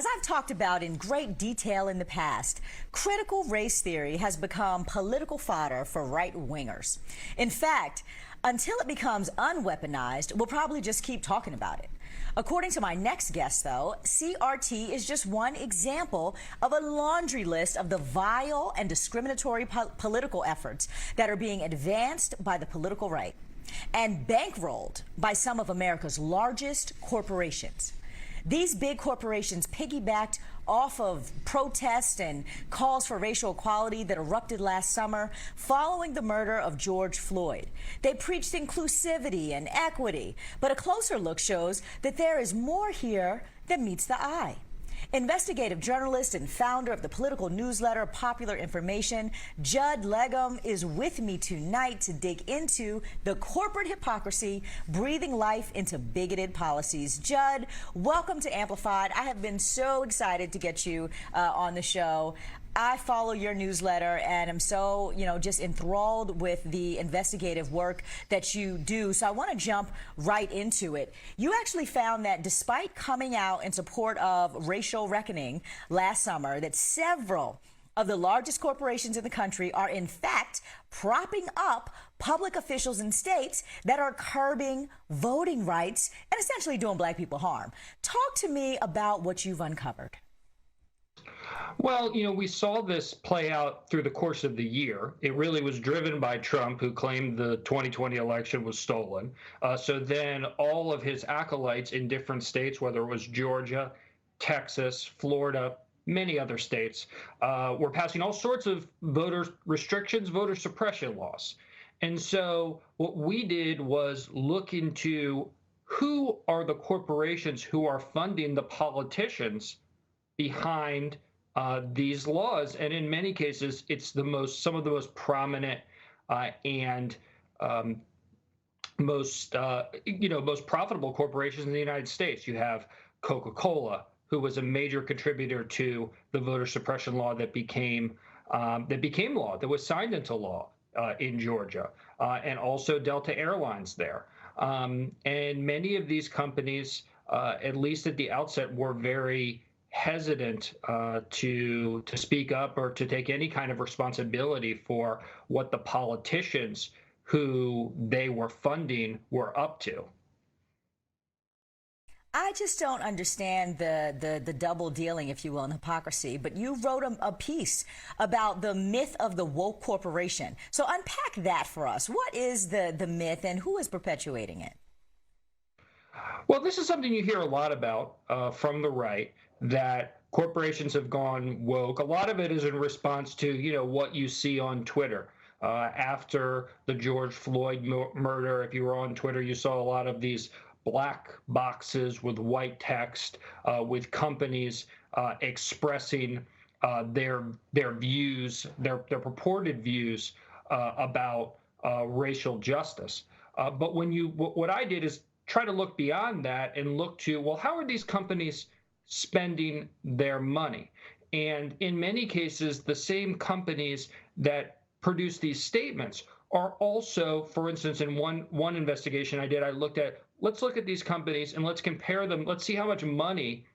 As I've talked about in great detail in the past, critical race theory has become political fodder for right-wingers. In fact, until it becomes unweaponized, we'll probably just keep talking about it. According to my next guest, though, CRT is just one example of a laundry list of the vile and discriminatory political efforts that are being advanced by the political right and bankrolled by some of America's largest corporations. These big corporations piggybacked off of protests and calls for racial equality that erupted last summer following the murder of George Floyd. They preached inclusivity and equity, but a closer look shows that there is more here than meets the eye. Investigative journalist and founder of the political newsletter Popular Information, Judd Legum, is with me tonight to dig into the corporate hypocrisy breathing life into bigoted policies. Judd, welcome to Amplified. I have been so excited to get you on the show. I follow your newsletter and I'm so, just enthralled with the investigative work that you do. So I want to jump right into it. You actually found that despite coming out in support of racial reckoning last summer, that several of the largest corporations in the country are in fact propping up public officials in states that are curbing voting rights and essentially doing black people harm. Talk to me about what you've uncovered. Well, we saw this play out through the course of the year. It really was driven by Trump, who claimed the 2020 election was stolen. So then all of his acolytes in different states, whether it was Georgia, Texas, Florida, many other states, were passing all sorts of voter restrictions, voter suppression laws. And so what we did was look into who are the corporations who are funding the politicians behind these laws, and in many cases, it's some of the most prominent and most profitable corporations in the United States. You have Coca-Cola, who was a major contributor to the voter suppression law that became law, that was signed into law in Georgia, and also Delta Airlines there. And many of these companies, at least at the outset, were very hesitant to speak up or to take any kind of responsibility for what the politicians who they were funding were up to. I just don't understand the double dealing, if you will, and hypocrisy. But you wrote a piece about the myth of the woke corporation. So unpack that for us. What is the myth and who is perpetuating it? Well, this is something you hear a lot about from the right, that corporations have gone woke. A lot of it is in response to, what you see on Twitter. After the George Floyd murder, if you were on Twitter, you saw a lot of these black boxes with white text, with companies expressing their views, their purported views about racial justice. But what I did is try to look beyond that and look to, well, how are these companies spending their money? And in many cases, the same companies that produce these statements are also, for instance, in one investigation I did, let's look at these companies and let's compare them. Let's see how much money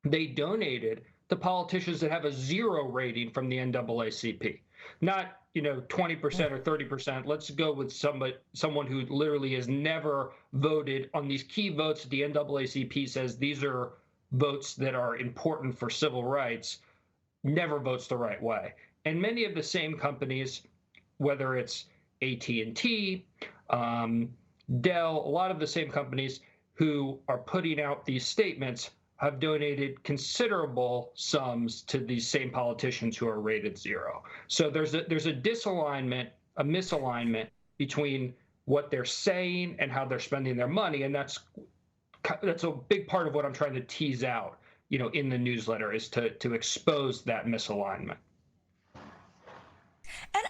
they donated to politicians that have a 0 rating from the NAACP. Not 20% or 30%. Let's go with someone who literally has never voted on these key votes that the NAACP says these are votes that are important for civil rights, never votes the right way. And many of the same companies, whether it's AT&T, Dell, a lot of the same companies who are putting out these statements have donated considerable sums to these same politicians who are rated 0. So there's a disalignment, a misalignment between what they're saying and how they're spending their money, and that's a big part of what I'm trying to tease out, in the newsletter, is to expose that misalignment. And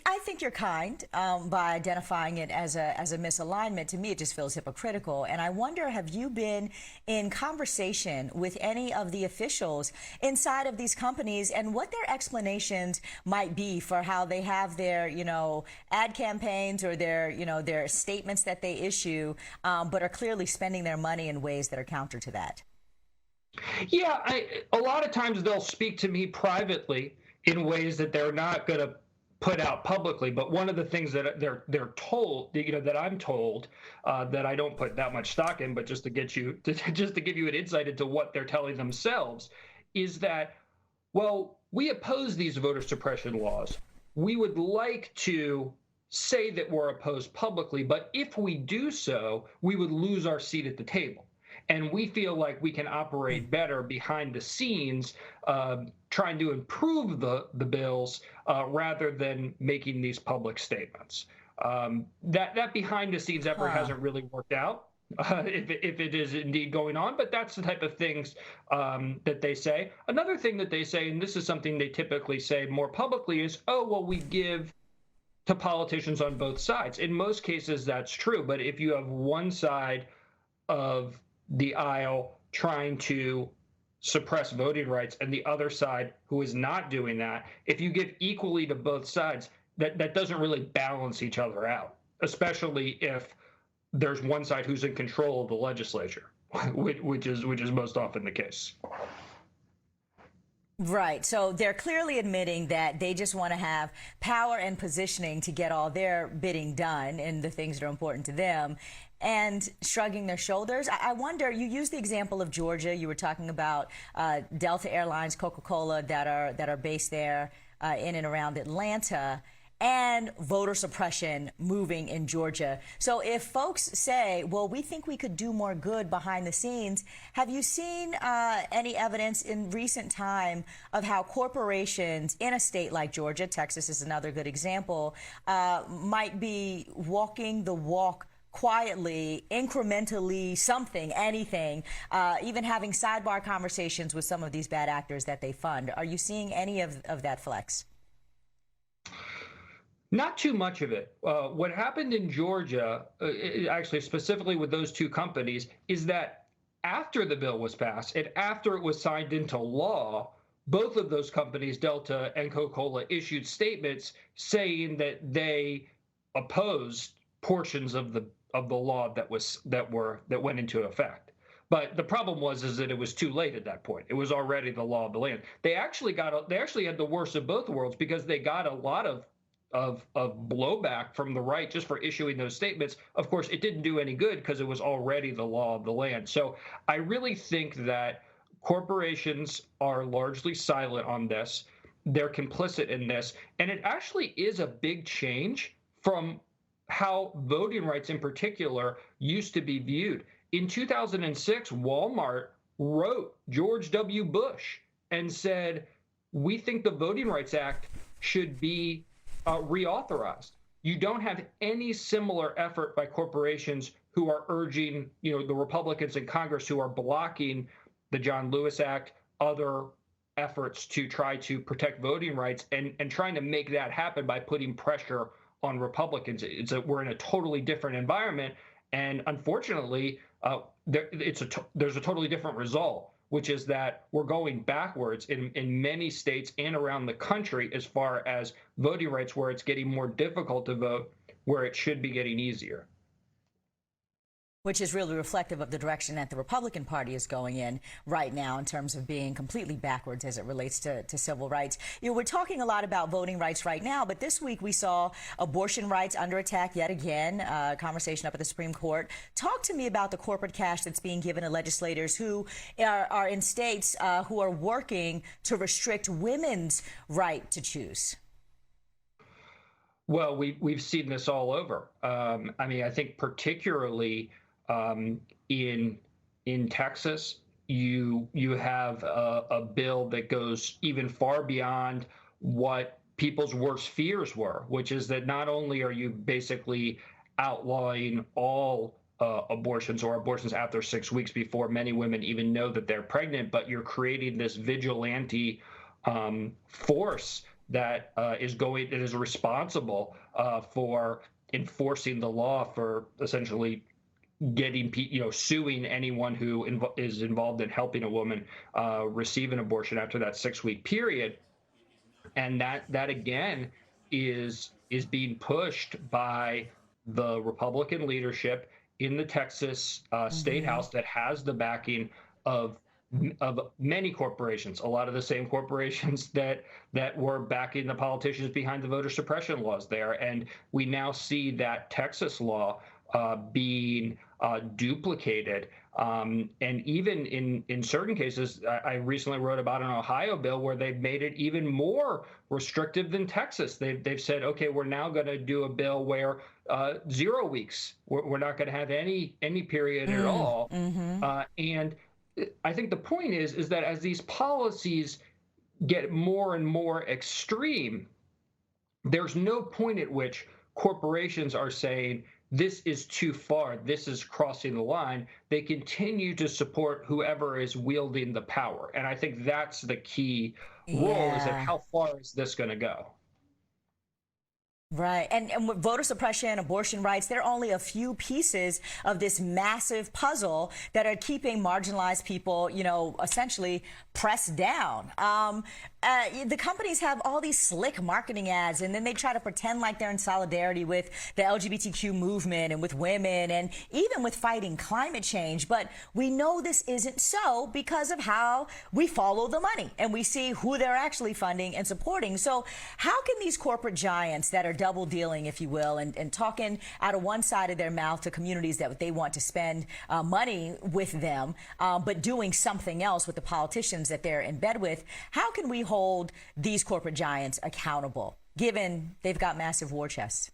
I think you're kind by identifying it as a misalignment. To me, it just feels hypocritical. And I wonder, have you been in conversation with any of the officials inside of these companies and what their explanations might be for how they have their, ad campaigns or their statements that they issue, but are clearly spending their money in ways that are counter to that? Yeah, a lot of times they'll speak to me privately in ways that they're not going to put out publicly. But one of the things that they're told, that I'm told, that I don't put that much stock in, but just to get you just to give you an insight into what they're telling themselves, is that, well, we oppose these voter suppression laws. We would like to say that we're opposed publicly, but if we do so, we would lose our seat at the table. And we feel like we can operate better behind the scenes, trying to improve the bills rather than making these public statements. That behind the scenes effort Huh. hasn't really worked out. If it is indeed going on, but that's the type of things that they say. Another thing that they say, and this is something they typically say more publicly, is, oh, well, we give to politicians on both sides. In most cases, that's true. But if you have one side of the aisle trying to suppress voting rights and the other side who is not doing that, if you give equally to both sides, that doesn't really balance each other out, especially if there's one side who's in control of the legislature, which is most often the case. Right. So they're clearly admitting that they just want to have power and positioning to get all their bidding done and the things that are important to them, and shrugging their shoulders. I wonder, you used the example of Georgia. You were talking about Delta Airlines, Coca-Cola that are based there in and around Atlanta, and voter suppression moving in Georgia. So if folks say, well, we think we could do more good behind the scenes, have you seen any evidence in recent time of how corporations in a state like Georgia, Texas is another good example, might be walking the walk quietly, incrementally, something, anything, even having sidebar conversations with some of these bad actors that they fund? Are you seeing any of that flex? Not too much of it. What happened in Georgia, actually specifically with those two companies, is that after the bill was passed and after it was signed into law, both of those companies, Delta and Coca-Cola, issued statements saying that they opposed portions of the law that went into effect. But the problem is that it was too late at that point. It was already the law of the land. They actually had the worst of both worlds, because they got a lot of blowback from the right just for issuing those statements. Of course, it didn't do any good because it was already the law of the land. So I really think that corporations are largely silent on this. They're complicit in this. And it actually is a big change from how voting rights in particular used to be viewed. In 2006, Walmart wrote George W. Bush and said, we think the Voting Rights Act should be reauthorized. You don't have any similar effort by corporations who are urging, the Republicans in Congress who are blocking the John Lewis Act, other efforts to try to protect voting rights, and trying to make that happen by putting pressure on Republicans. We're in a totally different environment, and unfortunately, there's a totally different result, which is that we're going backwards in many states and around the country as far as voting rights, where it's getting more difficult to vote, where it should be getting easier. Which is really reflective of the direction that the Republican Party is going in right now in terms of being completely backwards as it relates to civil rights. We're talking a lot about voting rights right now, but this week we saw abortion rights under attack yet again, conversation up at the Supreme Court. Talk to me about the corporate cash that's being given to legislators who are in states who are working to restrict women's right to choose. Well, we've seen this all over. I think particularly in Texas, you have a bill that goes even far beyond what people's worst fears were, which is that not only are you basically outlawing all abortions or abortions after 6 weeks before many women even know that they're pregnant, but you're creating this vigilante force that is responsible for enforcing the law, for essentially suing anyone who is involved in helping a woman receive an abortion after that 6-week period. And that again is being pushed by the Republican leadership in the Texas State House that has the backing of of many corporations, a lot of the same corporations that were backing the politicians behind the voter suppression laws there. And we now see that Texas law being duplicated. And even in certain cases, I recently wrote about an Ohio bill where they've made it even more restrictive than Texas. They've said, okay, we're now going to do a bill where 0 weeks, we're not going to have any period at all. And I think the point is that as these policies get more and more extreme, there's no point at which corporations are saying, this is too far, this is crossing the line. They continue to support whoever is wielding the power. And I think that's the key role, is that how far is this going to go? Right. And with voter suppression, abortion rights, they're only a few pieces of this massive puzzle that are keeping marginalized people, you know, essentially pressed down. The companies have all these slick marketing ads, and then they try to pretend like they're in solidarity with the LGBTQ movement and with women and even with fighting climate change. But we know this isn't so because of how we follow the money and we see who they're actually funding and supporting. So how can these corporate giants that are double dealing, if you will, and talking out of one side of their mouth to communities that they want to spend money with them, but doing something else with the politicians that they're in bed with, how can we hold these corporate giants accountable, given they've got massive war chests?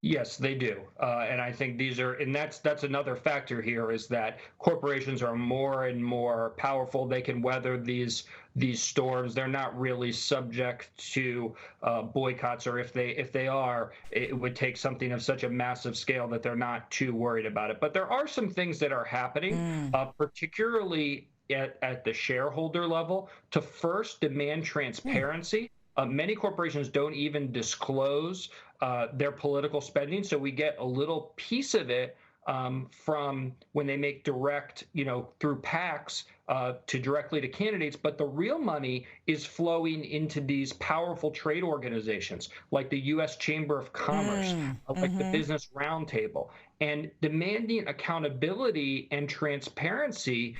Yes, they do. And I think that's another factor here, is that corporations are more and more powerful. They can weather these storms. They're not really subject to boycotts, or if they are, it would take something of such a massive scale that they're not too worried about it. But there are some things that are happening, particularly at the shareholder level, to first demand transparency. Many corporations don't even disclose their political spending, so we get a little piece of it from when they make direct, through PACs directly to candidates. But the real money is flowing into these powerful trade organizations like the U.S. Chamber of Commerce, like the Business Roundtable, and demanding accountability and transparency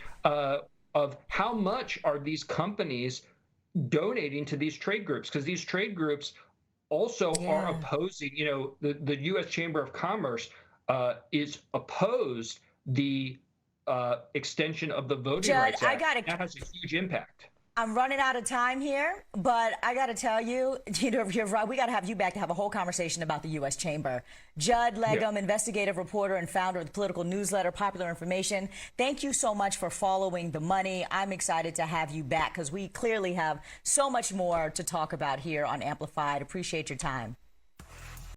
of how much are these companies donating to these trade groups, because these trade groups also are opposing, the U.S. Chamber of Commerce is opposed the extension of the voting rights act. That has a huge impact. I'm running out of time here, but I got to tell you, you're right. We got to have you back to have a whole conversation about the U.S. Chamber. Judd Legum, investigative reporter and founder of the political newsletter Popular Information. Thank you so much for following the money. I'm excited to have you back because we clearly have so much more to talk about here on Amplified. Appreciate your time.